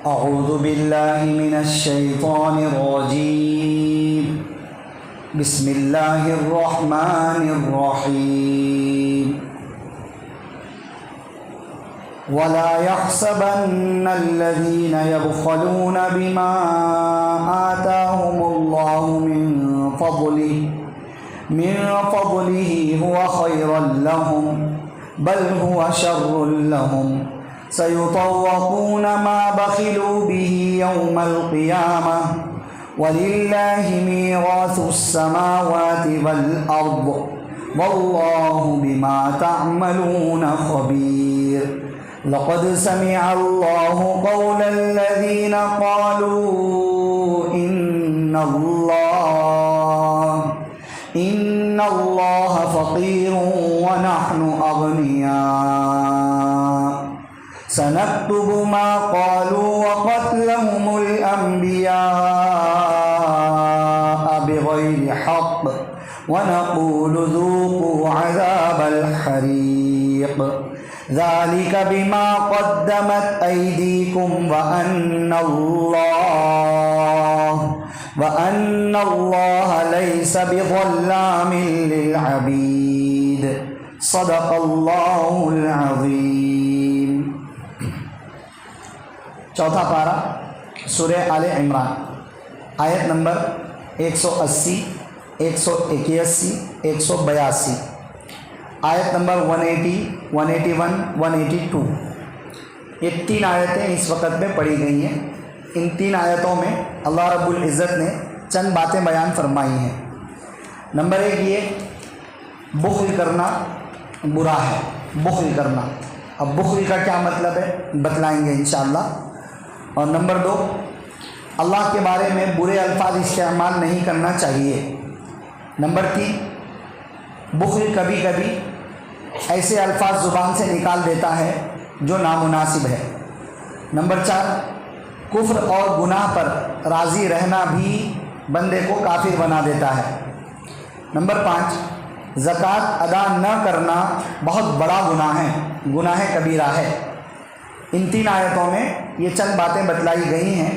اعوذ باللہ من الشیطان الرجیم بسم اللہ الرحمن الرحیم ولا يحسبن الذين يبخلون بما آتاهم الله من فضله هو خيرا لهم بل هو شر لهم سيطوقون ما بخلوا به يوم القيامة ولله ميراث السماوات والأرض والله بما تعملون خبير لقد سمع الله قول الذين قالوا إن الله فقير ونحن أغنياء سنكتب ما قالوا وقتلهم الأنبياء بغير حق ونقول ذوقوا عذاب الحريق ذلك بما قدمت أيديكم وأن الله ليس بظلام للعبيد صدق الله العظيم۔ چوتھا پارہ سورہ آل عمران، آیت نمبر 180، 181، 182، آیت نمبر 180، 181، 182۔ یہ تین آیتیں اس وقت میں پڑھی گئی ہیں۔ ان تین آیتوں میں اللہ رب العزت نے چند باتیں بیان فرمائی ہیں۔ نمبر 1 یہ بخل کرنا برا ہے، بخل کرنا۔ اب بخل کا کیا مطلب ہے بتلائیں گے انشاءاللہ۔ اور نمبر 2 اللہ کے بارے میں برے الفاظ استعمال نہیں کرنا چاہیے۔ نمبر 3 بخل کبھی کبھی ایسے الفاظ زبان سے نکال دیتا ہے جو نامناسب ہے۔ نمبر 4 کفر اور گناہ پر راضی رہنا بھی بندے کو کافر بنا دیتا ہے۔ نمبر 5 زکوٰۃ ادا نہ کرنا بہت بڑا گناہ ہے، گناہ کبیرہ ہے۔ ان تین آیتوں میں یہ چند باتیں بتلائی گئی ہیں۔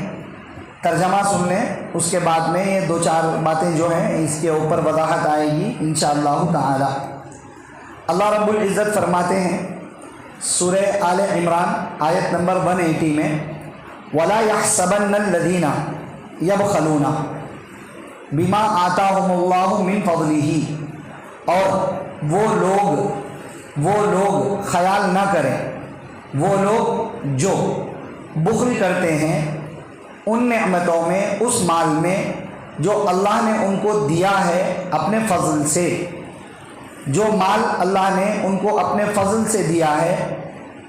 ترجمہ سن لیں، اس کے بعد میں یہ 2-4 باتیں جو ہیں اس کے اوپر وضاحت آئے گی انشاءاللہ تعالی۔ اللہ رب العزت فرماتے ہیں سورہ آل عمران آیت نمبر 180 میں وَلَا يَحْسَبَنَّ الَّذِينَ يَبْخَلُونَ بِمَا آتَاهُمُ اللَّهُ مِنْ فَضْلِهِ، اور وہ لوگ خیال نہ کریں، وہ لوگ جو بخل کرتے ہیں ان نعمتوں میں، اس مال میں جو اللہ نے ان کو دیا ہے اپنے فضل سے۔ جو مال اللہ نے ان کو اپنے فضل سے دیا ہے،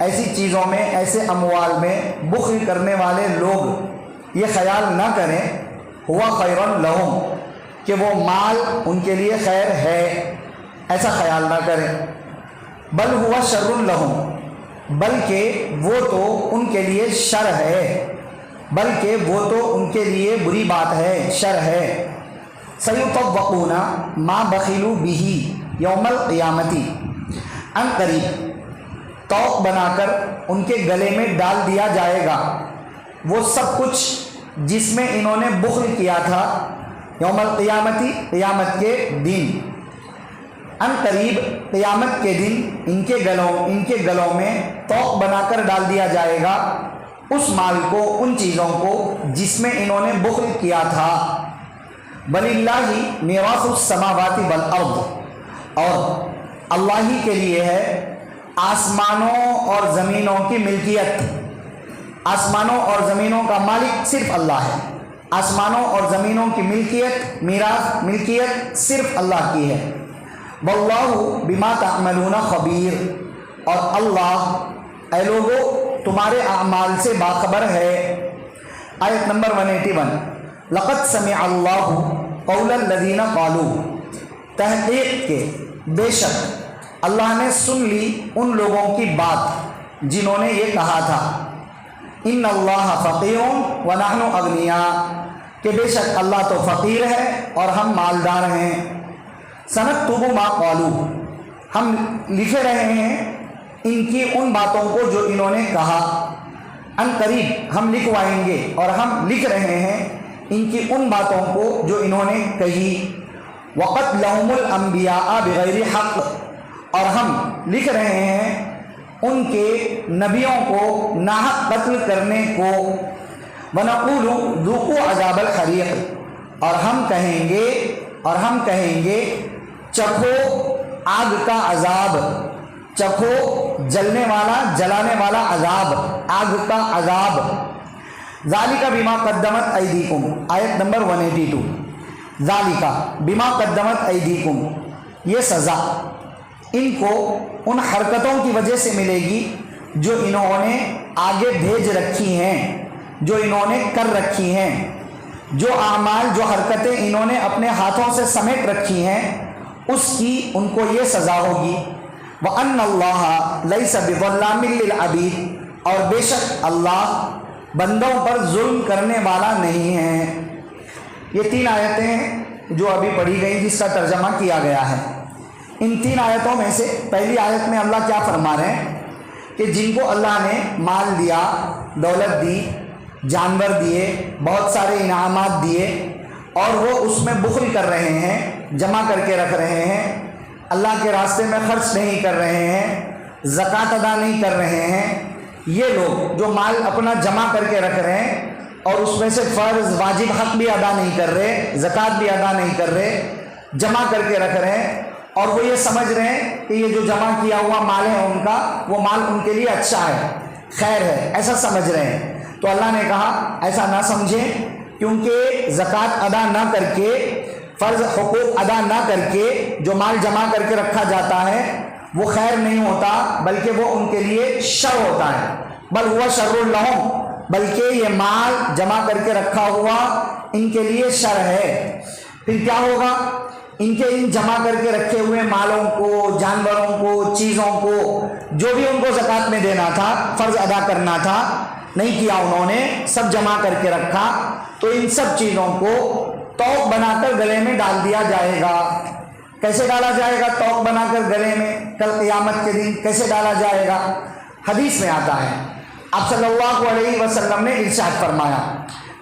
ایسی چیزوں میں، ایسے اموال میں بخل کرنے والے لوگ یہ خیال نہ کریں ہوا خیرا لہم کہ وہ مال ان کے لیے خیر ہے، ایسا خیال نہ کریں۔ بل ہوا شر لہم، بلکہ وہ تو ان کے لیے شر ہے، بلکہ وہ تو ان کے لیے بری بات ہے، شر ہے۔ سیطوقون ما بخلوا به یوم القیامت، ان قریب توق بنا کر ان کے گلے میں ڈال دیا جائے گا وہ سب کچھ جس میں انہوں نے بخل کیا تھا، یوم القیامت، قیامت کے دن۔ ان قریب قیامت کے دن ان کے گلوں میں توق بنا کر ڈال دیا جائے گا اس مال کو، ان چیزوں کو جس میں انہوں نے بخل کیا تھا۔ وَلِلَّهِ مِيرَاثُ السَّمَاوَاتِ وَالْأَرْضِ، اور اللہ ہی کے لیے ہے آسمانوں اور زمینوں کی ملکیت۔ آسمانوں اور زمینوں کا مالک صرف اللہ ہے۔ آسمانوں اور زمینوں کی ملکیت، میراث، ملکیت صرف اللہ کی ہے۔ واللہ بما تعملون خبیر، اور اللہ اے لوگو تمہارے اعمال سے باخبر ہے۔ آیت نمبر 181 لقد سمع اللہ قول الذین قالوا، تحقیق کے بے شک اللہ نے سن لی ان لوگوں کی بات جنہوں نے یہ کہا تھا ان اللہ فقیر ونحن اغنیاء، کہ بے شک اللہ تو فقیر ہے اور ہم مالدار ہیں۔ سنکتب ما قالوا، ہم لکھے رہے ہیں ان کی ان باتوں کو جو انہوں نے کہا، ان قریب ہم لکھوائیں گے اور ہم لکھ رہے ہیں ان کی ان باتوں کو جو انہوں نے کہی. وَقَتْلَهُمُ الْأَنْبِيَاءَ بِغَيْرِ حَقٍّ، اور ہم لکھ رہے ہیں ان کے نبیوں کو ناحق قتل کرنے کو. وَنَقُولُ ذُوقُوا عَذَابَ الْحَرِيقِ، اور ہم کہیں گے چکھو آگ کا عذاب، چکھو جلانے والا عذاب، آگ کا عذاب. ذالک بما قدمت ایدیکم، آیت نمبر 182. ذالک بما قدمت ایدیکم، یہ سزا ان کو ان حرکتوں کی وجہ سے ملے گی جو انہوں نے آگے بھیج رکھی ہیں، جو انہوں نے کر رکھی ہیں، جو اعمال جو حرکتیں انہوں نے اپنے ہاتھوں سے سمیٹ رکھی ہیں اس کی ان کو یہ سزا ہوگی. وَأَنَّ اللَّهَ لَيْسَ بِظَلَّامٍ لِّلْعَبِيدِ، اور بے شک اللہ بندوں پر ظلم کرنے والا نہیں ہے. یہ 3 آیتیں ہیں جو ابھی پڑھی گئی جس کا ترجمہ کیا گیا ہے. ان 3 آیتوں میں سے پہلی آیت میں اللہ کیا فرما رہے ہیں کہ جن کو اللہ نے مال دیا، دولت دی، جانور دیے، بہت سارے انعامات دیے اور وہ اس میں بخل کر رہے ہیں، جمع کر کے رکھ رہے ہیں، اللہ کے راستے میں خرچ نہیں کر رہے ہیں، زکوٰۃ ادا نہیں کر رہے ہیں. یہ لوگ جو مال اپنا جمع کر کے رکھ رہے ہیں اور اس میں سے فرض واجب حق بھی ادا نہیں کر رہے، زکوٰۃ بھی ادا نہیں کر رہے، جمع کر کے رکھ رہے ہیں اور وہ یہ سمجھ رہے ہیں کہ یہ جو جمع کیا ہوا مال ہے ان کا، وہ مال ان کے لیے اچھا ہے، خیر ہے، ایسا سمجھ رہے ہیں. تو اللہ نے کہا ایسا نہ سمجھیں، کیونکہ زکوٰۃ ادا نہ کر کے، فرض حقوق ادا نہ کر کے جو مال جمع کر کے رکھا جاتا ہے وہ خیر نہیں ہوتا، بلکہ وہ ان کے لیے شر ہوتا ہے. بل ہوا شر لہم، بلکہ یہ مال جمع کر کے رکھا ہوا ان کے لیے شر ہے. پھر کیا ہوگا؟ ان کے ان جمع کر کے رکھے ہوئے مالوں کو، جانوروں کو، چیزوں کو، جو بھی ان کو زکوٰۃ میں دینا تھا، فرض ادا کرنا تھا، نہیں کیا انہوں نے، سب جمع کر کے رکھا، تو ان سب چیزوں کو توق بنا کر گلے میں ڈال دیا جائے گا. کیسے ڈالا جائے گا توق بنا کر گلے میں؟ کل قیامت کے دن کیسے ڈالا جائے گا؟ حدیث میں آتا ہے، آپ صلی اللہ علیہ وسلم نے ارشاد فرمایا.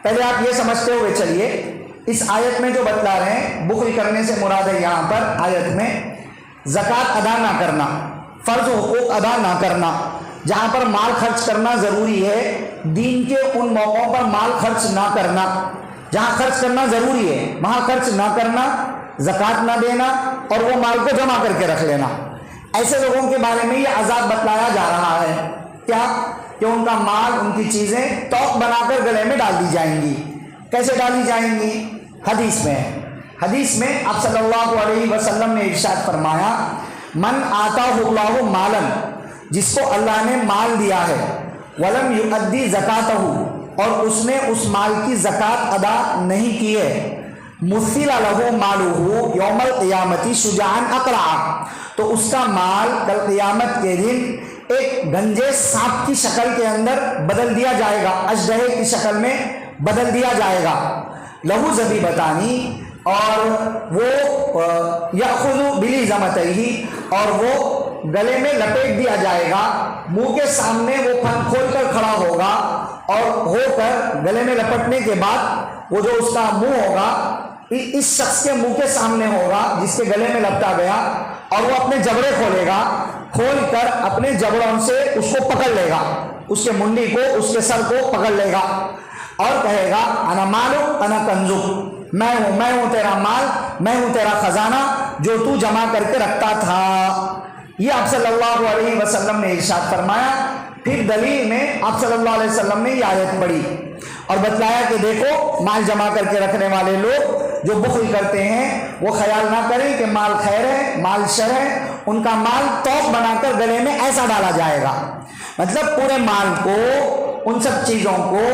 پہلے آپ یہ سمجھتے ہوئے چلیے، اس آیت میں جو بتلا رہے ہیں بخل کرنے سے مراد ہے یہاں پر آیت میں زکوٰۃ ادا نہ کرنا، فرض حقوق ادا نہ کرنا. جہاں پر مال خرچ کرنا ضروری ہے، دین کے ان موقعوں پر مال خرچ نہ کرنا. جہاں خرچ کرنا ضروری ہے وہاں خرچ نہ کرنا، زکوٰۃ نہ دینا اور وہ مال کو جمع کر کے رکھ لینا. ایسے لوگوں کے بارے میں یہ عذاب بتلایا جا رہا ہے. کیا؟ کہ ان کا مال، ان کی چیزیں توق بنا کر گلے میں ڈال دی جائیں گی. کیسے ڈالی جائیں گی؟ حدیث میں آپ صلی اللہ علیہ وسلم نے ارشاد فرمایا، من آتاہ اللہ مالا، جس کو اللہ نے مال دیا ہے، ولم یؤدی زکاتہ، اور اس نے اس مال کی زکوٰۃ ادا نہیں کی ہے، مثل لہ مالہ یوم القیامت شجاعا اقرعا، تو اس کا مال کل قیامت کے دن ایک گنجے سانپ کی شکل کے اندر بدل دیا جائے گا، اژدہے کی شکل میں بدل دیا جائے گا. لہو زبیبتانی، اور وہ یأخذ بلزمتیہ، اور وہ گلے میں لپیٹ دیا جائے گا، منہ کے سامنے وہ پھن کھول کر کھڑا ہوگا اور ہو کر گلے میں لپٹنے کے بعد وہ جو اس کا منہ ہوگا اس شخص کے منہ کے سامنے ہوگا جس کے گلے میں لپٹا گیا، اور وہ اپنے جبڑے کھولے گا، کھول کر اپنے جبڑوں سے اس کو پکڑ لے گا، اس کے منڈی کو، اس کے سر کو پکڑ لے گا اور کہے گا انا مالک انا کنزک، میں ہوں تیرا مال، میں ہوں تیرا خزانہ جو تو جمع کر کے رکھتا تھا. یہ آپ صلی اللہ علیہ وسلم نے ارشاد فرمایا. پھر دلیل میں آپ صلی اللہ علیہ وسلم نے یہ آیت پڑھی اور بتلایا کہ دیکھو مال جمع کر کے رکھنے والے لوگ جو بخل کرتے ہیں وہ خیال نہ کریں کہ مال خیر ہے، مال شر ہے، ان کا مال توق بنا کر گلے میں ایسا ڈالا جائے گا. مطلب پورے مال کو، ان سب چیزوں کو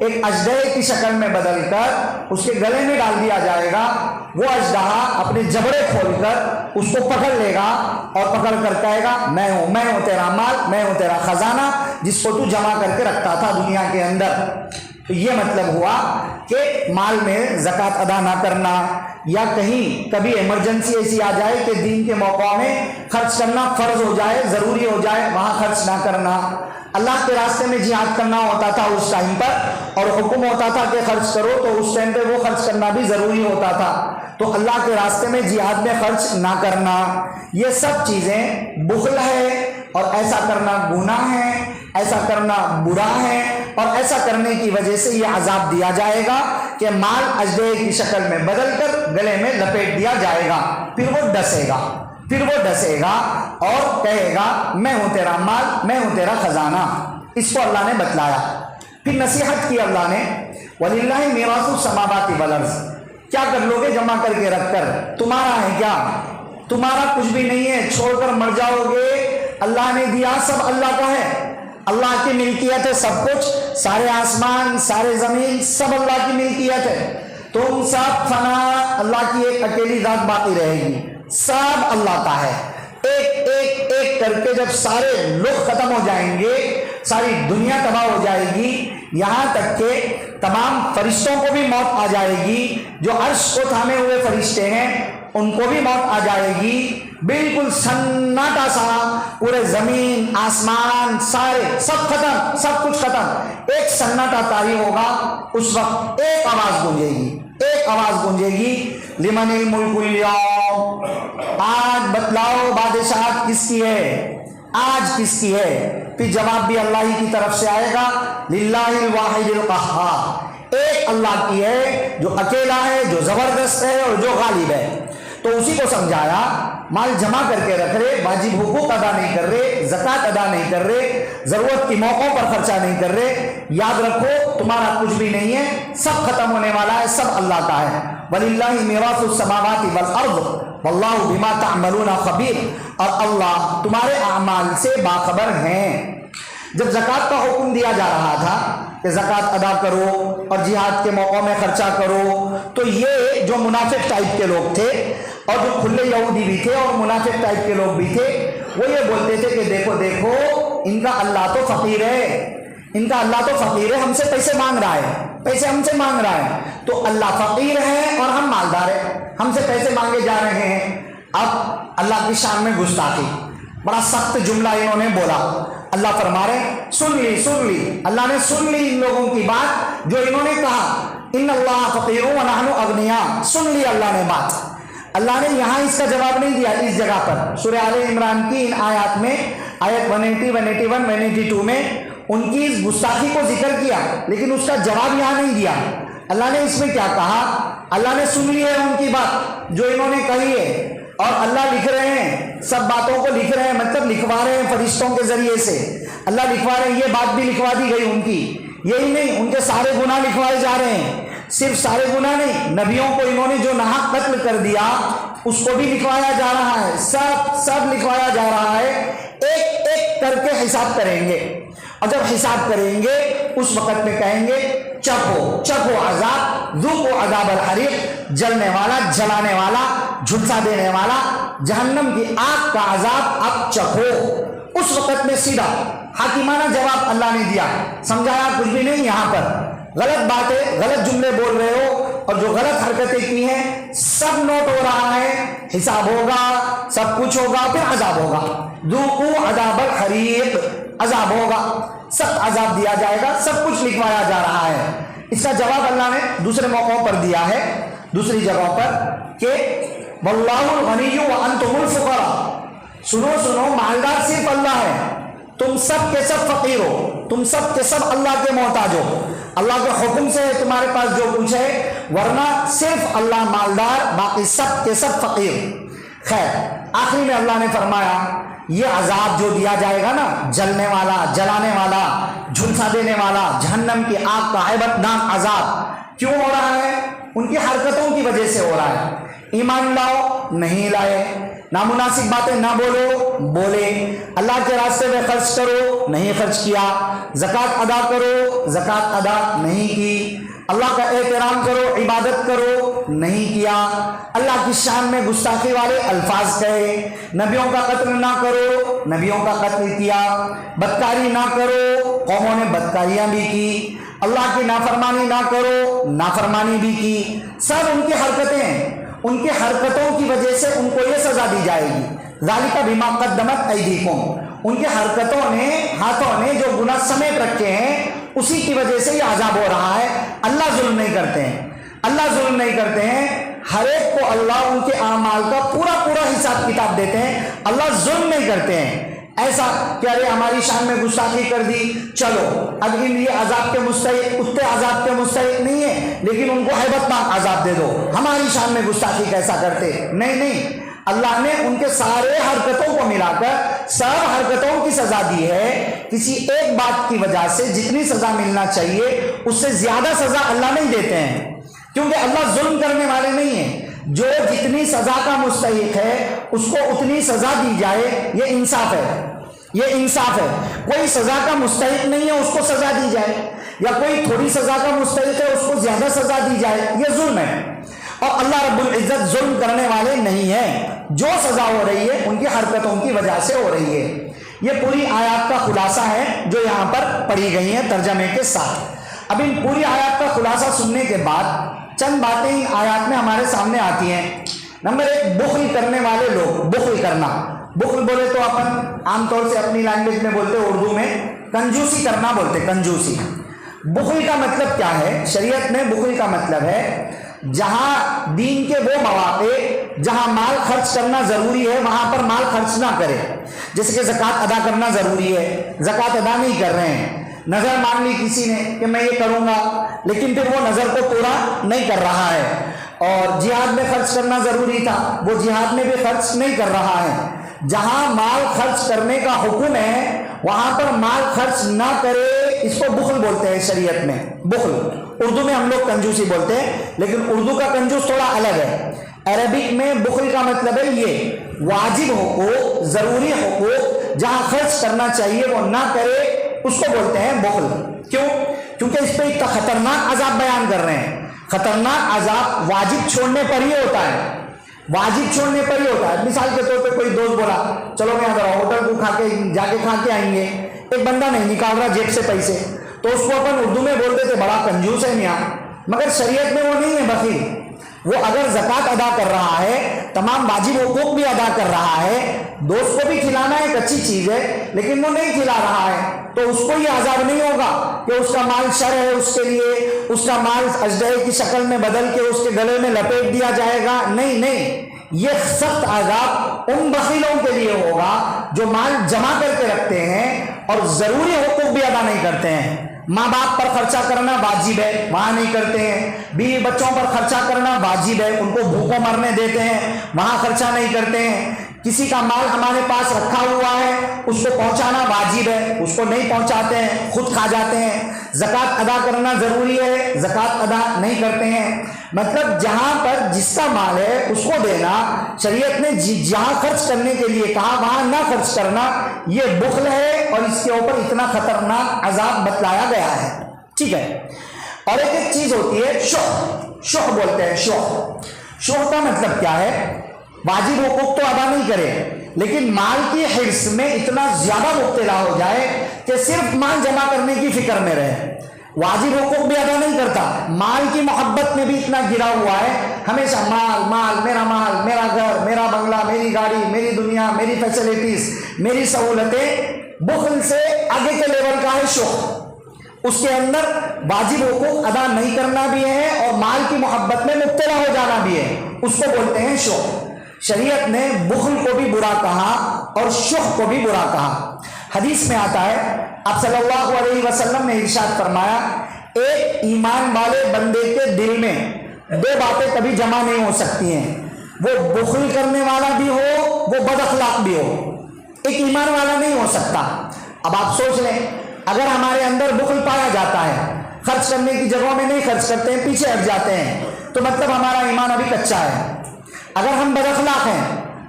ایک اژدہے کی شکل میں بدل کر اس کے گلے میں ڈال دیا جائے گا. وہ اژدہا اپنے جبڑے کھول کر اس کو پکڑ لے گا اور پکڑ کر کہے گا میں ہوں تیرا مال، میں ہوں تیرا خزانہ جس کو تو جمع کر کے رکھتا تھا دنیا کے اندر. تو یہ مطلب ہوا کہ مال میں زکوٰۃ ادا نہ کرنا، یا کہیں کبھی ایمرجنسی ایسی آ جائے کہ دین کے موقع میں خرچ کرنا فرض ہو جائے، ضروری ہو جائے، وہاں خرچ نہ کرنا. اللہ کے راستے میں جہاد کرنا ہوتا تھا اس ٹائم پر، اور حکم ہوتا تھا کہ خرچ کرو، تو اس ٹائم پہ وہ خرچ کرنا بھی ضروری ہوتا تھا، تو اللہ کے راستے میں جہاد میں خرچ نہ کرنا، یہ سب چیزیں بخل ہے، اور ایسا کرنا گناہ ہے، ایسا کرنا برا ہے، اور ایسا کرنے کی وجہ سے یہ عذاب دیا جائے گا کہ مال اجدے کی شکل میں بدل کر گلے میں لپیٹ دیا جائے گا، پھر وہ ڈسے گا اور کہے گا میں ہوں تیرا مال، میں ہوں تیرا خزانہ۔ اس کو اللہ نے بتلایا، پھر نصیحت کی اللہ نے، وَلِلَّهِ مِيرَاثُ السَّمَاوَاتِ وَالْأَرْضِ، کیا کر لو گے جمع کر کے رکھ کر؟ تمہارا ہے کیا؟ تمہارا کچھ بھی نہیں ہے، چھوڑ کر مر جاؤ گے، اللہ نے دیا، سب اللہ کا ہے، اللہ کی ملکیت ہے سب کچھ، سارے آسمان سارے زمین سب اللہ کی ملکیت ہے، تم سب فنا، اللہ کی ایک اکیلی ذات باقی رہے گی، سب اللہ کا ہے۔ ایک ایک ایک کر کے جب سارے لوگ ختم ہو جائیں گے، ساری دنیا تباہ ہو جائے گی، یہاں تک کہ تمام فرشتوں کو بھی موت آ جائے گی، جو عرش کو تھامے ہوئے فرشتے ہیں ان کو بھی موت آ جائے گی، بالکل سناٹا سا، پورے زمین آسمان سارے سب ختم، سب کچھ ختم، ایک سناٹا طاری ہوگا، اس وقت ایک آواز گونجے گی، لمن الملک اليوم، آج بتلاؤ بادشاہت کس کی ہے، آج کس کی ہے؟ پھر جواب بھی اللہ ہی کی طرف سے آئے گا، للہ الواحد القہار، ایک اللہ کی ہے جو اکیلا ہے، جو زبردست ہے اور جو غالب ہے۔ تو اسی کو سمجھایا، مال جمع کر کے رکھ رہے، واجب حقوق ادا نہیں کر رہے، زکوٰۃ ادا نہیں کر رہے، ضرورت کی موقعوں پر خرچہ نہیں کر رہے، یاد رکھو تمہارا کچھ بھی نہیں ہے، سب ختم ہونے والا ہے، سب اللہ کا ہے۔ وَلِلَّهِ مِيرَاثُ السَّمَاوَاتِ وَالْأَرْضِ وَاللَّهُ بِمَا تَعْمَلُونَ خَبِيرٌ، اور اللہ تمہارے اعمال سے باخبر ہیں۔ جب زکوٰۃ کا حکم دیا جا رہا تھا کہ زکوٰۃ ادا کرو اور جہاد کے موقعوں میں خرچہ کرو، تو یہ جو منافق ٹائپ کے لوگ تھے اور جو کھلے یہودی بھی تھے اور منافق ٹائپ کے لوگ بھی تھے، وہ یہ بولتے تھے کہ دیکھو دیکھو ان کا اللہ تو فقیر ہے، ہم سے پیسے مانگ رہا ہے، تو اللہ فقیر ہے اور ہم مالدار ہیں، ہم سے پیسے مانگے جا رہے ہیں۔ اب اللہ کی شان میں گستاخی، بڑا سخت جملہ انہوں نے بولا، اللہ فرما رہے ہیں سن لی، اللہ نے سن لی ان لوگوں کی بات جو انہوں نے کہا، ان اللہ فقیر و نحن اغنیاء، سن لی اللہ نے بات۔ اللہ نے یہاں اس کا جواب نہیں دیا، اس جگہ پر سورہ آل عمران کی ان آیات میں، آیت 180 181 182 میں ان کی اس گستاخی کو ذکر کیا، لیکن اس کا جواب یہاں نہیں دیا۔ اللہ نے اس میں کیا کہا؟ اللہ نے سن لی ہے ان کی بات جو انہوں نے کہی ہے، اور اللہ لکھ رہے ہیں، سب باتوں کو لکھ رہے ہیں، مطلب لکھوا رہے ہیں فرشتوں کے ذریعے سے، اللہ لکھوا رہے ہیں، یہ بات بھی لکھوا دی گئی ان کی، یہی نہیں ان کے سارے گناہ لکھوائے جا رہے ہیں، صرف سارے گناہ نہیں، نبیوں کو انہوں نے جو ناحق قتل کر دیا اس کو بھی لکھوایا جا رہا ہے، سب لکھوایا جا رہا ہے، ایک ایک کر کے حساب کریں گے، اور جب حساب کریں گے اس وقت میں کہیں گے چکھو عذاب، ذوقوا عذاب الحریق، جلنے والا، جلانے والا، جھلسا دینے والا جہنم کی آگ کا عذاب اب چکھو۔ اس وقت میں سیدھا حاکمانہ جواب اللہ نے دیا، سمجھایا کچھ بھی نہیں، یہاں پر غلط باتیں، غلط جملے بول رہے ہو اور جو غلط حرکتیں کی ہیں سب نوٹ ہو رہا ہے، حساب ہوگا، سب کچھ ہوگا، پھر عذاب ہوگا، ذوقوا عذاب الحریق، عذاب ہوگا، سب عذاب دیا جائے گا، سب کچھ لکھوایا جا رہا ہے۔ اس کا جواب اللہ نے دوسرے موقعوں پر دیا ہے، دوسری جگہوں پر، کہ واللہ الغنی وانتم الفقراء، سنو مالدار صرف اللہ ہے، تم سب کے سب فقیر ہو، تم سب کے سب اللہ کے محتاج ہو، اللہ کے حکم سے تمہارے پاس جو کچھ ہے، ورنہ صرف اللہ مالدار، باقی سب کے سب فقیر۔ خیر، آخری میں اللہ نے فرمایا یہ عذاب جو دیا جائے گا نا، جلنے والا، جلانے والا، جھلسا دینے والا، جہنم کی آگ کا ہیبت ناک عذاب کیوں ہو رہا ہے؟ ان کی حرکتوں کی وجہ سے ہو رہا ہے۔ ایمان لاؤ، نہیں لائے، نامناسب باتیں نہ بولے، اللہ کے راستے میں خرچ کرو، نہیں خرچ کیا، زکوٰۃ ادا کرو، زکوٰۃ ادا نہیں کی، اللہ کا احترام کرو، عبادت کرو، نہیں کیا، اللہ کی شان میں گستاخی والے الفاظ کہے، نبیوں کا قتل نہ کرو، نبیوں کا قتل کیا، بدکاری نہ کرو، قوموں نے بدکاریاں بھی کی، اللہ کی نافرمانی نہ کرو، نافرمانی بھی کی، سب ان کی حرکتیں ہیں، ان کی حرکتوں کی وجہ سے ان کو یہ سزا دی جائے گی، ذالک بما قدمت ایدیکم، ان کی حرکتوں نے، ہاتھوں نے جو گناہ سمیٹ رکھے ہیں اسی کی وجہ سے یہ عذاب ہو رہا ہے۔ اللہ ظلم نہیں کرتے ہیں، اللہ ظلم نہیں کرتے ہیں، ہر ایک کو اللہ ان کے اعمال کا پورا پورا حساب کتاب دیتے ہیں، اللہ ظلم نہیں کرتے ہیں۔ ایسا کہ ارے ہماری شان میں گستاخی کر دی، چلو اب ان یہ عذاب کے مستحق، اتنے عذاب کے مستحق نہیں ہے لیکن ان کو ہیبت ناک عذاب دے دو، ہماری شان میں گستاخی کیسا کرتے؟ نہیں نہیں، اللہ نے ان کے سارے حرکتوں کو ملا کر سب حرکتوں کی سزا دی ہے۔ کسی ایک بات کی وجہ سے جتنی سزا ملنا چاہیے اس سے زیادہ سزا اللہ نہیں دیتے ہیں، کیونکہ اللہ ظلم کرنے والے نہیں ہیں۔ جو جتنی سزا کا مستحق ہے اس کو اتنی سزا دی جائے، یہ انصاف ہے، یہ انصاف ہے۔ کوئی سزا کا مستحق نہیں ہے اس کو سزا دی جائے، یا کوئی تھوڑی سزا کا مستحق ہے اس کو زیادہ سزا دی جائے، یہ ظلم ہے۔ اور اللہ رب العزت ظلم کرنے والے نہیں ہیں، جو سزا ہو رہی ہے ان کی حرکتوں کی وجہ سے ہو رہی ہے۔ یہ پوری آیات کا خلاصہ ہے جو یہاں پر پڑھی گئی ہیں ترجمے کے ساتھ۔ اب ان پوری آیات کا خلاصہ سننے کے بعد چند باتیں ان آیات میں ہمارے سامنے آتی ہیں۔ نمبر ایک، بخل کرنے والے لوگ، بخل کرنا، بخل بولے تو اپن عام طور سے اپنی لینگویج میں بولتے، اردو میں کنجوسی کرنا بولتے، کنجوسی۔ بخل کا مطلب کیا ہے؟ شریعت میں بخل کا مطلب ہے جہاں دین کے وہ مواقع جہاں مال خرچ کرنا ضروری ہے وہاں پر مال خرچ نہ کرے۔ جیسے کہ زکوٰۃ ادا کرنا ضروری ہے، زکوٰۃ ادا نہیں کر رہے ہیں، نظر مان لی کسی نے کہ میں یہ کروں گا لیکن پھر وہ نظر کو پورا نہیں کر رہا ہے۔ اور جہاد میں خرچ کرنا ضروری تھا، وہ جہاد میں بھی خرچ نہیں کر رہا ہے۔ جہاں مال خرچ کرنے کا حکم ہے وہاں پر مال خرچ نہ کرے، اس کو بخل بولتے ہیں شریعت میں۔ بخل اردو میں ہم لوگ کنجوسی بولتے ہیں، لیکن اردو کا کنجوس تھوڑا الگ ہے۔ عربک میں بخل کا مطلب ہے یہ واجب حقوق، ضروری حقوق جہاں خرچ کرنا چاہیے وہ نہ کرے، اس کو بولتے ہیں بخل۔ کیوں؟ کیونکہ اس پہ اتنا خطرناک عذاب بیان کر رہے ہیں۔ خطرناک عذاب واجب چھوڑنے پر ہی ہوتا ہے، واجب چھوڑنے پر ہی ہوتا ہے۔ مثال کے طور پہ کوئی دوست بولا چلو میں اگر ہوٹل کو جا کے کھا کے آئیں گے، ایک بندہ نہیں نکال رہا جیب سے پیسے، تو اس کو اپن اردو میں بولتے تھے بڑا کنجوس ہے میاں، مگر شریعت میں وہ نہیں ہے بخیل۔ وہ اگر زکوٰۃ ادا کر رہا ہے، تمام واجب حقوق بھی ادا کر رہا ہے، دوست کو بھی کھلانا ایک اچھی چیز ہے لیکن وہ نہیں کھلا رہا ہے، تو اس کو یہ عذاب نہیں ہوگا کہ اس کا مال شر ہے، اس کے لیے اس کا مال اژدہے کی شکل میں بدل کے اس کے گلے میں لپیٹ دیا جائے گا۔ نہیں نہیں، یہ سخت عذاب ان بخیلوں کے لیے ہوگا جو مال جمع کر کے رکھتے ہیں اور ضروری حقوق بھی ادا نہیں کرتے ہیں۔ ماں باپ پر خرچہ کرنا واجب ہے، وہاں نہیں کرتے ہیں۔ بیوی بچوں پر خرچہ کرنا واجب ہے، ان کو بھوکوں مرنے دیتے ہیں، وہاں خرچہ نہیں کرتے ہیں۔ کسی کا مال ہمارے پاس رکھا ہوا ہے، اس کو پہنچانا واجب ہے، اس کو نہیں پہنچاتے ہیں، خود کھا جاتے ہیں۔ زکوٰۃ ادا کرنا ضروری ہے، زکوٰۃ ادا نہیں کرتے ہیں۔ مطلب جہاں پر جس کا مال ہے اس کو دینا، شریعت نے جہاں خرچ کرنے کے لیے کہا وہاں نہ خرچ کرنا، یہ بخل ہے اور اس کے اوپر اتنا خطرناک عذاب بتلایا گیا ہے۔ ٹھیک ہے، اور ایک چیز ہوتی ہے شح، شح بولتے ہیں، شح۔ شح کا مطلب کیا ہے؟ واجب حقوق تو ادا نہیں کرے لیکن مال کی حرص میں اتنا زیادہ مبتلا ہو جائے کہ صرف مال جمع کرنے کی فکر میں رہے، واجب حقوق بھی ادا نہیں کرتا، مال کی محبت میں بھی اتنا گرا ہوا ہے، ہمیشہ مال مال، میرا گھر، میرا بنگلہ، میری گاڑی، میری دنیا، میری فیسلٹیز، میری سہولتیں۔ بخل سے آگے کے لیول کا ہے شح، اس کے اندر واجب حقوق ادا نہیں کرنا بھی ہے اور مال کی محبت میں مبتلا ہو جانا بھی ہے، اس کو بولتے ہیں شح۔ شریعت نے بخل کو بھی برا کہا اور شح کو بھی برا کہا۔ حدیث میں آتا ہے، آپ صلی اللہ علیہ وسلم نے ارشاد فرمایا، ایک ایمان والے بندے کے دل میں دو باتیں کبھی جمع نہیں ہو سکتی ہیں، وہ بخل کرنے والا بھی ہو، وہ بد اخلاق بھی ہو، ایک ایمان والا نہیں ہو سکتا۔ اب آپ سوچ لیں، اگر ہمارے اندر بخل پایا جاتا ہے، خرچ کرنے کی جگہوں میں نہیں خرچ کرتے ہیں، پیچھے ہٹ جاتے ہیں، تو مطلب ہمارا ایمان ابھی کچا ہے۔ اگر ہم بد اخلاق ہیں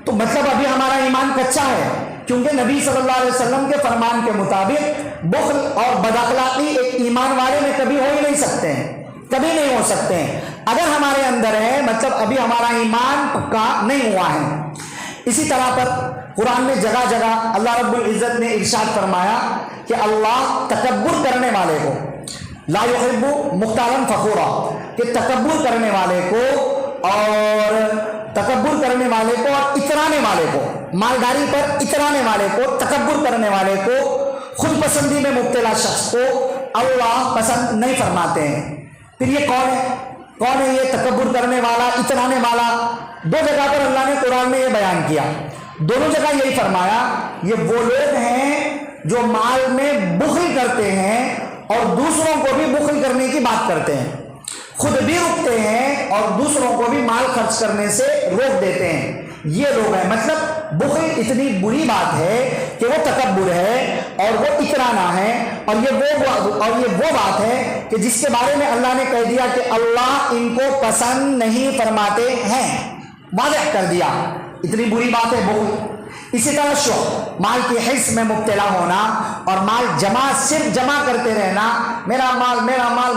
تو مطلب ابھی ہمارا ایمان کچا ہے، کیونکہ نبی صلی اللہ علیہ وسلم کے فرمان کے مطابق بخل اور بد اخلاقی ایک ایمان والے میں کبھی ہو ہی نہیں سکتے ہیں، کبھی نہیں ہو سکتے ہیں۔ اگر ہمارے اندر ہے مطلب ابھی ہمارا ایمان پکا نہیں ہوا ہے۔ اسی طرح پر قرآن میں جگہ جگہ اللہ رب العزت نے ارشاد فرمایا کہ اللہ تکبر کرنے والے کو لا یحب مختالا فخورا، کہ تکبر کرنے والے کو اور اترانے والے کو مالداری پر اترانے والے کو، تکبر کرنے والے کو، خود پسندی میں مبتلا شخص کو اللہ پسند نہیں فرماتے ہیں۔ پھر یہ کون ہے یہ تکبر کرنے والا، اترانے والا؟ دو جگہ پر اللہ نے قرآن میں یہ بیان کیا، دونوں جگہ یہی فرمایا یہ وہ لوگ ہیں جو مال میں بخل کرتے ہیں اور دوسروں کو بھی بخل کرنے کی بات کرتے ہیں، خود بھی رکتے ہیں اور دوسروں کو بھی مال خرچ کرنے سے روک دیتے ہیں، یہ لوگ ہیں۔ مطلب بخل اتنی بری بات ہے کہ وہ تکبر ہے اور وہ اترانا ہے، اور یہ وہ بات ہے کہ جس کے بارے میں اللہ نے کہہ دیا کہ اللہ ان کو پسند نہیں فرماتے ہیں، واضح کر دیا، اتنی بری بات ہے بخل۔ اسی طرح شح، مال کی حرص میں مبتلا ہونا اور مال صرف جمع کرتے رہنا، میرا مال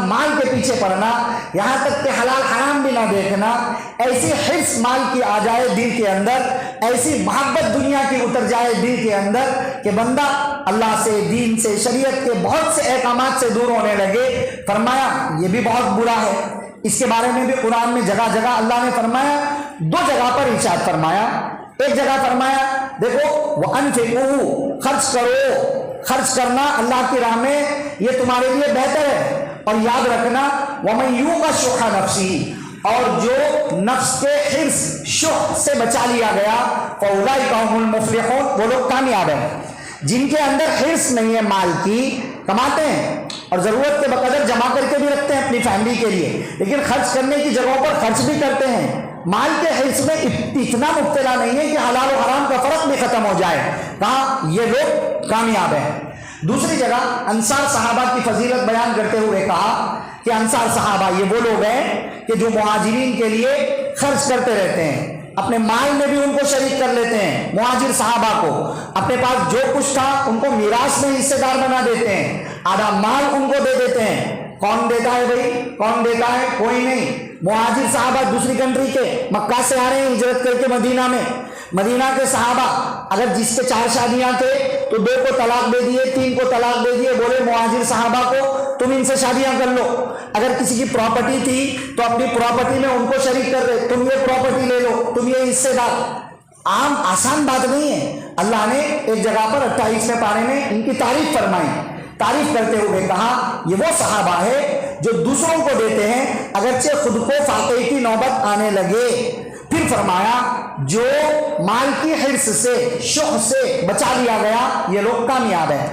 مال کے پیچھے پڑنا، یہاں تک کہ حلال حرام بھی نہ دیکھنا، ایسی حرص مال کی آ جائے دل کے اندر، ایسی محبت دنیا کی اتر جائے دل کے اندر کہ بندہ اللہ سے، دین سے، شریعت کے بہت سے احکامات سے دور ہونے لگے، فرمایا یہ بھی بہت برا ہے۔ اس کے بارے میں بھی قرآن میں جگہ جگہ اللہ نے فرمایا، دو جگہ پر ارشاد فرمایا۔ ایک جگہ فرمایا دیکھو وَأَنفِقُوا، خرچ کرنا اللہ کی راہ میں یہ تمہارے لیے بہتر ہے، اور یاد رکھنا وَمَن يُوقَ شُحَّ نَفْسِهِ، اور جو نفس کے حرص شح سے بچا لیا گیا فَأُولَئِكَ هُمُ الْمُفْلِحُونَ، وہ لوگ کامیاب ہیں۔ جن کے اندر حرص نہیں ہے مال کی، کماتے ہیں اور ضرورت کے بقدر جمع کر کے بھی رکھتے ہیں اپنی فیملی کے لیے، لیکن خرچ کرنے کی جگہوں پر خرچ بھی کرتے ہیں، مال کے حرص میں اتنا مبتلا نہیں ہے کہ حلال و حرام کا فرق بھی ختم ہو جائے، کہاں یہ لوگ کامیاب ہیں۔ دوسری جگہ انصار صحابہ کی فضیلت بیان کرتے ہوئے کہا کہ انصار صحابہ یہ وہ لوگ ہیں کہ جو مہاجرین کے لیے خرچ کرتے رہتے ہیں، اپنے مال میں بھی ان کو شریک کر لیتے ہیں، مہاجر صحابہ کو اپنے پاس جو کچھ تھا ان کو میراث میں حصے دار بنا دیتے ہیں، آدھا مال ان کو دے دیتے ہیں۔ کون دیتا ہے بھائی؟ کون دیتا ہے؟ کوئی نہیں۔ مہاجر صحابہ دوسری کنٹری کے مکہ سے آ رہے ہیں ہجرت کر کے مدینہ میں، مدینہ کے صحابہ اگر جس کے 4 شادیاں تھے تو 2 کو طلاق دے دیے، 3 کو طلاق دے دیے، بولے مہاجر صحابہ کو تم ان سے شادیاں کر لو۔ اگر کسی کی پراپرٹی تھی تو اپنی پراپرٹی میں ان کو شریک کر دے، تم یہ پراپرٹی لے لو، تم یہ حصے دار۔ عام آسان بات نہیں ہے۔ اللہ نے ایک جگہ پر 28ویں پارے میں ان کی تعریف فرمائی، تعریف کرتے ہوئے کہا یہ وہ صحابہ ہے جو دوسروں کو دیتے ہیں اگرچہ خود کو فاقے کی نوبت آنے لگے۔ پھر فرمایا جو مال کی حرص سے، شح سے بچا لیا گیا یہ لوگ کامیاب ہیں۔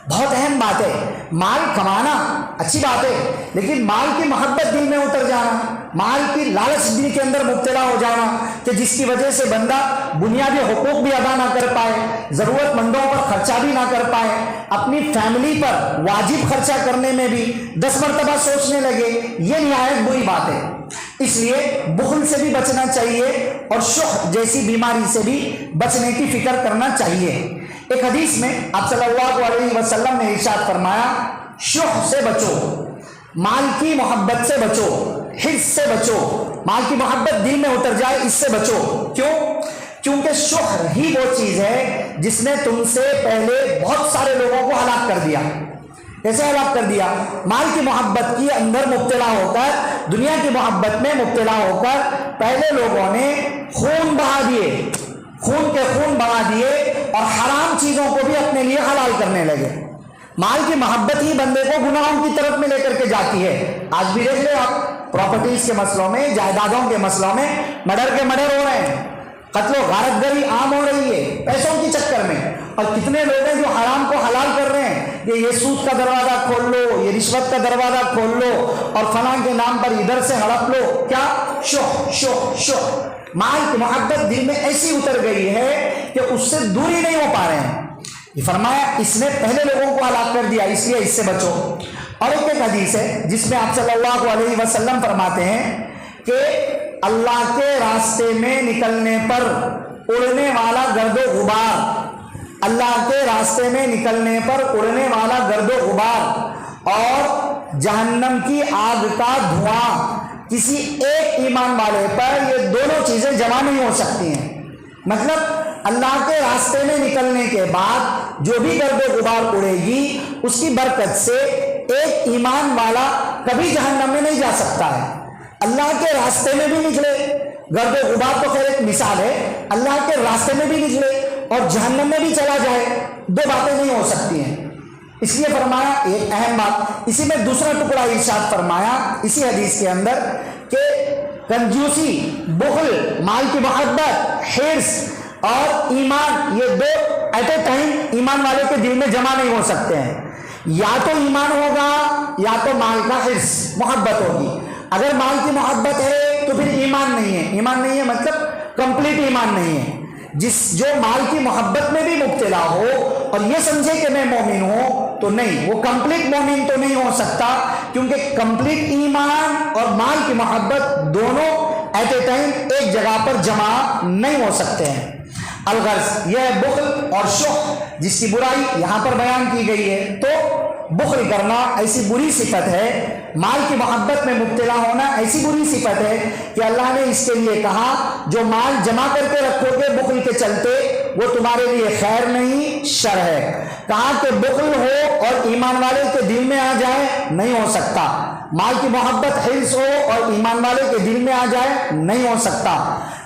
بہت اہم بات ہے، مال کمانا اچھی بات ہے، لیکن مال کی محبت دل میں اتر جانا، مال کی لالچ دل کے اندر مبتلا ہو جانا کہ جس کی وجہ سے بندہ بنیادی حقوق بھی ادا نہ کر پائے، ضرورت مندوں پر خرچہ بھی نہ کر پائے، اپنی فیملی پر واجب خرچہ کرنے میں بھی 10 مرتبہ سوچنے لگے، یہ نہایت بری بات ہے۔ اس لیے بخل سے بھی بچنا چاہیے اور شح جیسی بیماری سے بھی بچنے کی فکر کرنا چاہیے۔ ایک حدیث میں آپ صلی اللہ علیہ وسلم نے ارشاد فرمایا شح سے بچو، مال کی محبت سے بچو، حرص سے بچو، مال کی محبت دل میں اتر جائے اس سے بچو۔ کیوں؟ کیونکہ شح ہی وہ چیز ہے جس نے تم سے پہلے بہت سارے لوگوں کو ہلاک کر دیا۔ کیسے ہلاک کر دیا؟ مال کی محبت کی اندر مبتلا ہو کر، دنیا کی محبت میں مبتلا ہو کر پہلے لوگوں نے خون بہا دیے، خون کے خون بہا دیے اور حرام چیزوں کو بھی اپنے لیے حلال کرنے لگے۔ مال کی محبت ہی بندے کو گناہوں کی طرف میں لے کر کے جاتی ہے۔ آج بھی دیکھ لیں آپ، پراپرٹیز کے مسئلوں میں، جائیدادوں کے مسئلوں میں مرڈر کے مرڈر ہو رہے ہیں، قتل و غارت گری عام ہو رہی ہے پیسوں کے چکر میں، اور کتنے لوگ ہیں جو حرام کو حلال کر رہے ہیں کہ یہ سود کا دروازہ کھول لو، یہ رشوت کا دروازہ کھول لو اور فلاں کے نام پر ادھر سے ہڑپ لو۔ کیا؟ شح شح شح۔ مال کی محبت دل میں ایسی اتر گئی ہے کہ اس سے دوری نہیں ہو پا رہے ہیں۔ یہ فرمایا اس نے پہلے لوگوں کو ہلاک کر دیا، اس لیے اس سے بچو۔ اور ایک حدیث ہے جس میں آپ صلی اللہ علیہ وسلم فرماتے ہیں کہ اللہ کے راستے میں نکلنے پر اڑنے والا گرد و غبار، اللہ کے راستے میں نکلنے پر اڑنے والا گرد و غبار اور جہنم کی آگ کا دھواں، کسی ایک ایمان والے پر یہ دونوں چیزیں جمع نہیں ہو سکتی ہیں۔ مطلب اللہ کے راستے میں نکلنے کے بعد جو بھی گرد و غبار اڑے گی اس کی برکت سے ایک ایمان والا کبھی جہنم میں نہیں جا سکتا ہے۔ اللہ کے راستے میں بھی نکلے، گرد و غبار تو خیر ایک مثال ہے، اللہ کے راستے میں بھی نکلے اور جہنم میں بھی چلا جائے، دو باتیں نہیں ہو سکتی ہیں۔ اس لیے فرمایا ایک اہم بات، اسی میں دوسرا ٹکڑا ارشاد فرمایا اسی حدیث کے اندر کہ کنجوسی، بخل، مال کی محبت، حرص اور ایمان، یہ دو ایٹ اے ٹائم ایمان والے کے دل میں جمع نہیں ہو سکتے ہیں۔ یا تو ایمان ہوگا یا تو مال کا حرص، محبت ہوگی۔ اگر مال کی محبت ہے تو پھر ایمان نہیں ہے، ایمان نہیں ہے مطلب کمپلیٹ ایمان نہیں ہے۔ جو مال کی محبت میں بھی مبتلا ہو اور یہ سمجھے کہ میں مومن ہوں تو نہیں، وہ کمپلیٹ مومن تو نہیں ہو سکتا، کیونکہ کمپلیٹ ایمان اور مال کی محبت دونوں ایٹ اے ٹائم ایک جگہ پر جمع نہیں ہو سکتے ہیں۔ الغرض یہ ہے بخل اور شح، جس کی برائی یہاں پر بیان کی گئی ہے۔ تو بخل کرنا ایسی بری صفت ہے، مال کی محبت میں مبتلا ہونا ایسی بری صفت ہے کہ اللہ نے اس کے لیے کہا جو مال جمع کر کے رکھو گے بخل کے چلتے وہ تمہارے لیے خیر نہیں شر ہے۔ کہا کہ بخل ہو اور ایمان والے کے دل میں آ جائے نہیں ہو سکتا، مال کی محبت حرص ہو اور ایمان والے کے دل میں آ جائے نہیں ہو سکتا۔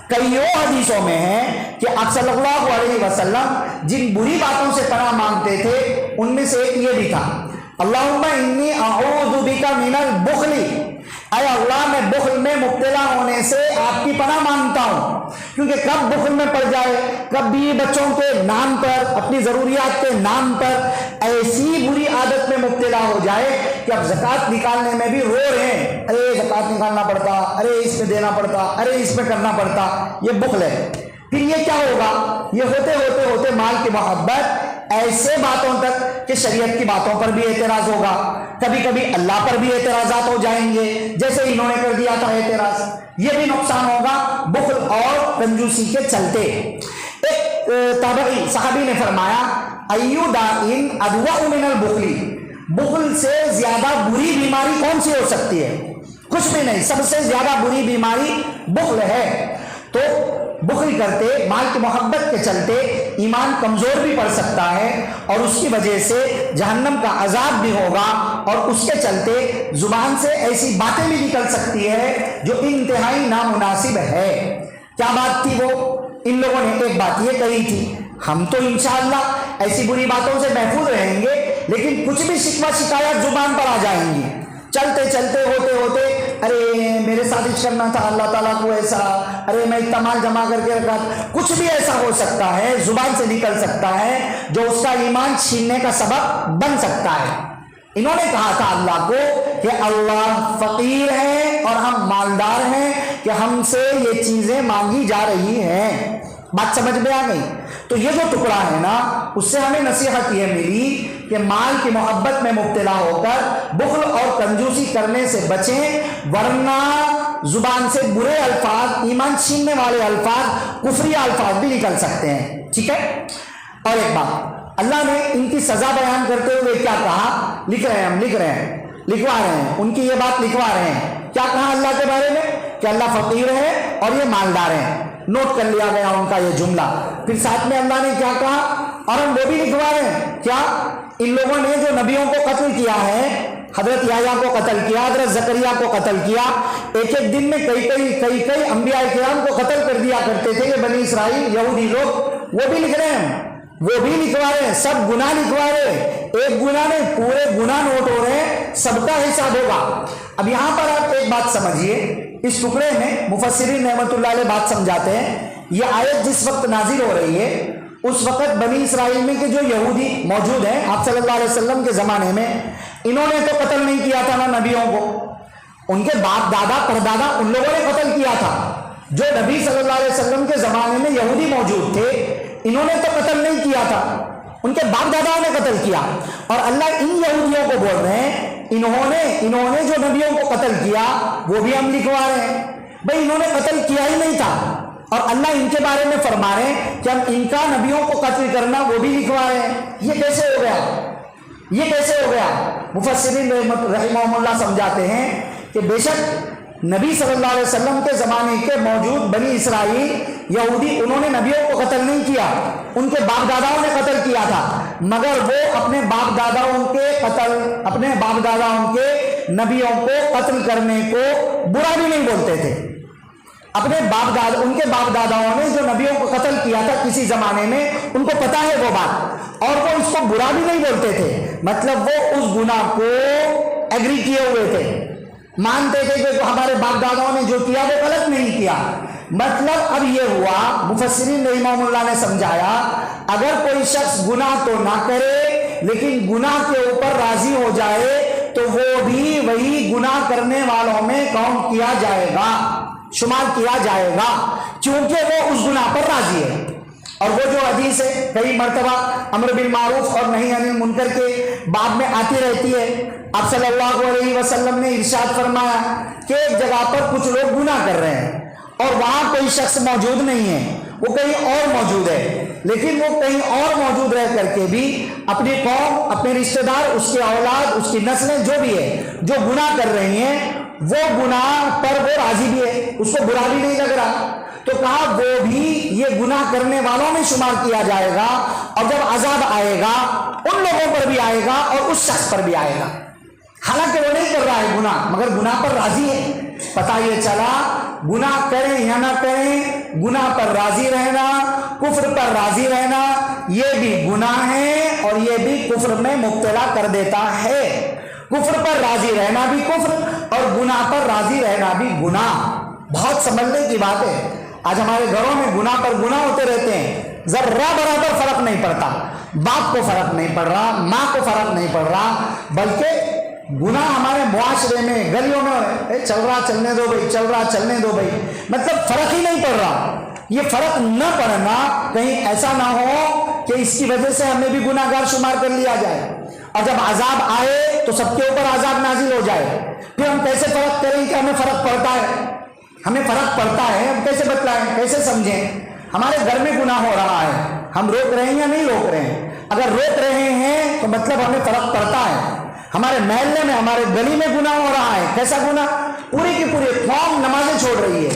کئیوں حدیثوں میں ہے کہ آپ صلی اللہ علیہ وسلم جن بری باتوں سے پناہ مانگتے تھے ان میں سے ایک یہ بھی تھا، اللہم انی اعوذ بک من البخل، اے اللہ میں بخل میں مبتلا ہونے سے آپ کی پناہ مانگتا ہوں، کیونکہ کب بخل میں پڑ جائے، کب بھی بچوں کے نام پر، اپنی ضروریات کے نام پر ایسی بری عادت میں مبتلا ہو جائے کہ اب زکوٰۃ نکالنے میں بھی رو رہے ہیں، ارے زکوٰۃ نکالنا پڑتا، ارے اس میں دینا پڑتا، ارے اس میں کرنا پڑتا، یہ بخل ہے۔ پھر یہ کیا ہوگا، یہ ہوتے ہوتے ہوتے مال کی محبت ایسے باتوں تک کہ شریعت کی باتوں پر بھی اعتراض ہوگا، کبھی کبھی اللہ پر بھی اعتراضات ہو جائیں گے جیسے انہوں نے کر دیا تھا اعتراض، یہ بھی نقصان ہوگا بخل اور کنجوسی کے چلتے۔ ایک تابعی صحابی نے فرمایا ایو داء ادوأ من البخل، بخل سے زیادہ بری بیماری کون سی ہو سکتی ہے؟ کچھ بھی نہیں، سب سے زیادہ بری بیماری بخل ہے۔ تو بخل کرتے، مال کی محبت کے چلتے ایمان کمزور بھی پڑ سکتا ہے اور اس کی وجہ سے جہنم کا عذاب بھی ہوگا، اور اس کے چلتے زبان سے ایسی باتیں بھی نکل سکتی ہے جو انتہائی نامناسب ہے۔ کیا بات تھی وہ؟ ان لوگوں نے ایک بات یہ کہی تھی، ہم تو انشاءاللہ ایسی بری باتوں سے محفوظ رہیں گے، لیکن کچھ بھی شکوہ شکایت زبان پر آ جائیں گی، چلتے چلتے ہوتے ہوتے ارے میرے سازش کرنا تھا اللہ تعالیٰ کو ایسا، ارے میں اتنا مال جمع کر کے رکھا، کچھ بھی ایسا ہو سکتا ہے زبان سے نکل سکتا ہے جو اس کا ایمان چھیننے کا سبب بن سکتا ہے۔ انہوں نے کہا تھا اللہ کو کہ اللہ فقیر ہے اور ہم مالدار ہیں کہ ہم سے یہ چیزیں مانگی جا رہی ہیں۔ بات سمجھ میں آ گئی؟ تو یہ جو ٹکڑا ہے نا، اس سے ہمیں نصیحت یہ ملی کہ مال کی محبت میں مبتلا ہو کر بخل اور کنجوسی کرنے سے بچیں، ورنہ زبان سے برے الفاظ، ایمان چھیننے والے الفاظ، کفری الفاظ بھی نکل سکتے ہیں۔ ٹھیک ہے؟ اور ایک بات، اللہ نے ان کی سزا بیان کرتے ہوئے کیا کہا؟ لکھوا رہے ہیں ان کی یہ بات لکھوا رہے ہیں۔ کیا کہا اللہ کے بارے میں؟ کہ اللہ فقیر ہے اور یہ مالدار ہیں۔ نوٹ کر لیا گیا ان کا یہ جملہ۔ پھر ساتھ میں اللہ نے کیا کہا، اور ہم وہ بھی لکھوا رہے ہیں کیا؟ ان لوگوں نے جو نبیوں کو قتل کیا ہے، حضرت یحییٰ کو قتل کیا، حضرت زکریا کو قتل کیا، ایک ایک دن میں کئی انبیاء کرام کو قتل کر دیا کرتے تھے یہ بنی اسرائیل یہودی لوگ، وہ بھی لکھ رہے ہیں، وہ بھی لکھوا رہے ہیں، سب گناہ لکھوا رہے ہیں، ایک گناہ نہیں پورے گناہ نوٹ ہو رہے ہیں، سب کا حساب ہوگا۔ اب یہاں پر آپ ایک بات سمجھیے، اس ٹکڑے میں مفسرین رحمۃ اللہ علیہ بات سمجھاتے ہیں، یہ آیت جس وقت نازل ہو رہی ہے اس وقت بنی اسرائیل میں کے جو یہودی موجود ہیں آپ صلی اللہ علیہ وسلم کے زمانے میں، انہوں نے تو قتل نہیں کیا تھا نا نبیوں کو، ان کے باپ دادا پردادا ان لوگوں نے قتل کیا تھا۔ جو نبی صلی اللہ علیہ وسلم کے زمانے میں یہودی موجود تھے انہوں نے تو قتل نہیں کیا تھا، ان کے باپ داداؤں نے قتل کیا، اور اللہ ان یہودیوں کو بول رہے ہیں انہوں نے جو نبیوں کو قتل کیا وہ بھی ہم لکھوا رہے ہیں۔ بھئی انہوں نے قتل کیا ہی نہیں تھا، اور اللہ ان کے بارے میں فرما رہے ہیں کہ ہم ان کا نبیوں کو قتل کرنا وہ بھی لکھوا رہے ہیں۔ یہ کیسے ہو گیا؟ یہ کیسے ہو گیا؟ مفسرین رحمہم اللہ سمجھاتے ہیں کہ بے شک نبی صلی اللہ علیہ وسلم کے زمانے کے موجود بنی اسرائیل یہودی انہوں نے نبیوں کو قتل نہیں کیا، ان کے باپ داداؤں نے قتل کیا تھا، مگر وہ اپنے باپ داداؤں کے نبیوں کو قتل کرنے کو برا بھی نہیں بولتے تھے۔ اپنے ان کے باپ داداؤں نے جو نبیوں کو قتل کیا تھا کسی زمانے میں، ان کو پتا ہے وہ بات، اور وہ اس کو برا بھی نہیں بولتے تھے، مطلب وہ اس گناہ کو ایگری کیے ہوئے تھے، مانتے تھے کہ ہمارے باپ داداؤں نے جو کیا وہ غلط نہیں کیا۔ مطلب اب یہ ہوا، مفسرین رحمہ اللہ نے سمجھایا اگر کوئی شخص گناہ تو نہ کرے لیکن گناہ کے اوپر راضی ہو جائے تو وہ بھی وہی گناہ کرنے والوں میں کاؤنٹ کیا جائے گا، شمار کیا جائے گا، کیونکہ وہ اس گناہ پر راضی ہے۔ اور وہ جو حدیث ہے کئی مرتبہ امر بالمعروف اور نہی عن المنکر کے باب میں آتی رہتی ہے، آپ صلی اللہ علیہ وسلم نے ارشاد فرمایا کہ ایک جگہ پر کچھ لوگ گناہ کر رہے ہیں اور وہاں کوئی شخص موجود نہیں ہے، وہ کہیں اور موجود ہے، لیکن وہ کہیں اور موجود رہ کر کے بھی اپنی قوم، اپنے رشتہ دار، اس کے اولاد، اس کی نسلیں جو بھی ہے جو گناہ کر رہی ہیں وہ گناہ پر وہ راضی بھی ہے، اس کو برا بھی نہیں لگ رہا، تو کہا وہ بھی یہ گناہ کرنے والوں میں شمار کیا جائے گا، اور جب عذاب آئے گا ان لوگوں پر بھی آئے گا اور اس شخص پر بھی آئے گا، حالانکہ وہ نہیں کر رہا ہے گناہ مگر گناہ پر راضی ہے۔ پتہ یہ چلا گناہ کریں یا نہ کریں، گناہ پر راضی رہنا، کفر پر راضی رہنا، یہ بھی گناہ ہے اور یہ بھی کفر میں مبتلا کر دیتا ہے۔ کفر پر راضی رہنا بھی کفر اور گناہ پر راضی رہنا بھی گناہ۔ بہت سمجھنے کی بات ہے، آج ہمارے گھروں میں گناہ پر گناہ ہوتے رہتے ہیں، ذرہ برابر فرق نہیں پڑتا، باپ کو فرق نہیں پڑ رہا، ماں کو فرق نہیں پڑ رہا، بلکہ گناہ ہمارے معاشرے میں گلیوں میں چل رہا چلنے دو بھائی، چل رہا چلنے دو بھائی، مطلب فرق ہی نہیں پڑ رہا۔ یہ فرق نہ پڑنا کہیں ایسا نہ ہو کہ اس کی وجہ سے ہمیں بھی گناہ گار شمار کر لیا جائے، اور جب عذاب آئے تو سب کے اوپر عذاب نازل ہو جائے، پھر ہم کیسے فرق کریں کہ ہمیں فرق پڑتا ہے، ہمیں فرق پڑتا ہے، ہم کیسے بتلائیں، کیسے سمجھیں؟ ہمارے گھر میں گناہ ہو رہا ہے، ہم روک رہے ہیں یا نہیں روک رہے ہیں؟ اگر روک رہے ہیں تو مطلب ہمیں فرق پڑتا ہے۔ ہمارے محلے میں، ہمارے گلی میں گناہ ہو رہا ہے، کیسا گناہ؟ پوری کی پوری قوم نمازیں چھوڑ رہی ہے،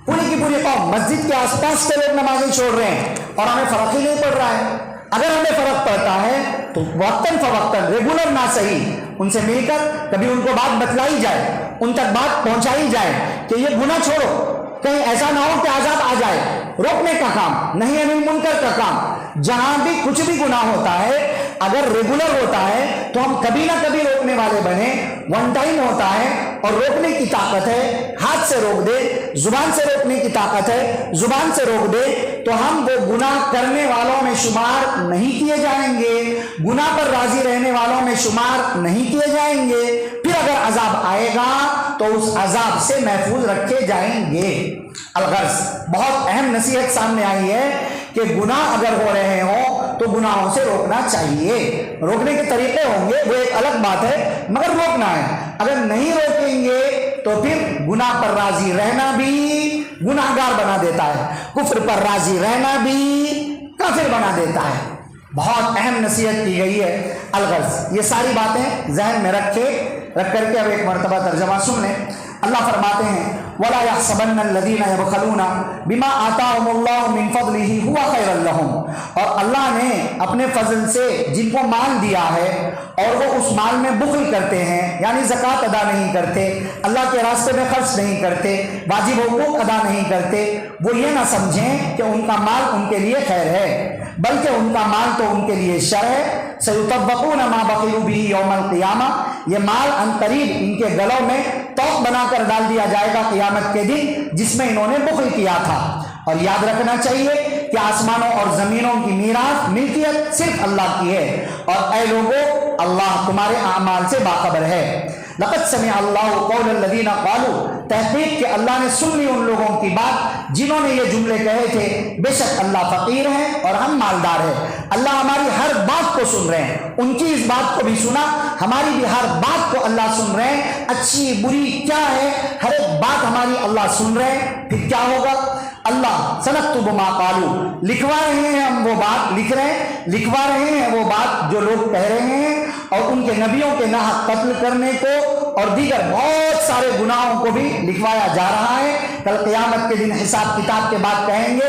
پوری کی پوری قوم، مسجد کے آس پاس کے لوگ نمازیں چھوڑ رہے ہیں اور ہمیں فرق ہی نہیں پڑ رہا ہے۔ اگر ہمیں فرق پڑتا ہے تو وقتاً فوقتاً، ریگولر نہ صحیح، ان سے مل کر کبھی ان کو بات بتلائی جائے، ان تک بات پہنچائی جائے کہ یہ گناہ چھوڑو، کہیں ایسا نہ ہو کہ عذاب آ جائے۔ روکنے کا کام، نہی عن المنکر کا کام، جہاں بھی کچھ بھی گناہ ہوتا ہے اگر ریگولر ہوتا ہے تو ہم کبھی نہ کبھی روکنے والے بنے، ون ٹائم ہوتا ہے اور روکنے کی طاقت ہے، ہاتھ سے روک دے، زبان سے روکنے کی طاقت ہے، زبان سے روک دے تو ہم وہ گناہ کرنے والوں میں شمار نہیں کیے جائیں گے، گناہ پر راضی رہنے والوں میں شمار نہیں کیے جائیں گے، پھر اگر عذاب آئے گا تو اس عذاب سے محفوظ رکھے جائیں گے۔ الغرض بہت اہم نصیحت سامنے آئی ہے کہ گناہ اگر ہو رہے ہوں تو گناہوں سے روکنا چاہیے، روکنے کے طریقے ہوں گے وہ ایک الگ بات ہے، مگر روکنا ہے۔ اگر نہیں روکیں گے تو پھر گناہ پر راضی رہنا بھی گناہ گار بنا دیتا ہے، کفر پر راضی رہنا بھی کافر بنا دیتا ہے۔ بہت اہم نصیحت کی گئی ہے۔ الغرض یہ ساری باتیں ذہن میں رکھ کر کے اب ایک مرتبہ ترجمہ سن لیں۔ اللہ فرماتے ہیں وَلَا يَحْسَبَنَّ الَّذِينَ يَبْخَلُونَ بِمَا آتَاهُمُ اللَّهُ مِنْ فَضْلِهِ هُوَ خَيْرًا لَهُمْ، اور اللہ نے اپنے فضل سے جن کو مال دیا ہے اور وہ اس مال میں بخل کرتے ہیں، یعنی زکوٰۃ ادا نہیں کرتے، اللہ کے راستے میں خرچ نہیں کرتے، واجب حقوق ادا نہیں کرتے، وہ یہ نہ سمجھیں کہ ان کا مال ان کے لیے خیر ہے، بلکہ ان کا مال تو ان کے لیے شر ہے۔ سَيُطَبَّقُونَ مَا بَخِلُوا بِهِ يَوْمَ الْقِيَامَةِ، یہ مال ان قریب ان کے گلوں میں توق بنا کر ڈال دیا جائے گا قیامت کے دن، جس میں انہوں نے بخل کیا تھا۔ اور یاد رکھنا چاہیے کہ آسمانوں اور زمینوں کی میراث، ملکیت صرف اللہ کی ہے، اور اے لوگوں اللہ تمہارے اعمال سے باخبر ہے۔ لقد سمع اللہ قول الذین قالوا، تحقیق کہ اللہ نے سن لی ان لوگوں کی بات جنہوں نے یہ جملے کہے تھے، بے شک اللہ فقیر ہے اور ہم مالدار ہیں۔ اللہ ہماری ہر بات کو سن رہے ہیں، ان کی اس بات کو بھی سنا، ہماری بھی ہر بات کو اللہ سن رہے ہیں، اچھی بری کیا ہے ہر ایک بات ہماری اللہ سن رہے ہیں۔ پھر کیا ہوگا؟ اللہ سنکتب ما قالوا، لکھوا رہے ہیں ہم وہ بات، لکھوا رہے ہیں وہ بات جو لوگ کہہ رہے ہیں، اور ان کے نبیوں کے ناحق قتل کرنے کو اور دیگر بہت سارے گناہوں کو بھی لکھوایا جا رہا ہے۔ کل قیامت کے دن حساب کتاب کے بعد کہیں گے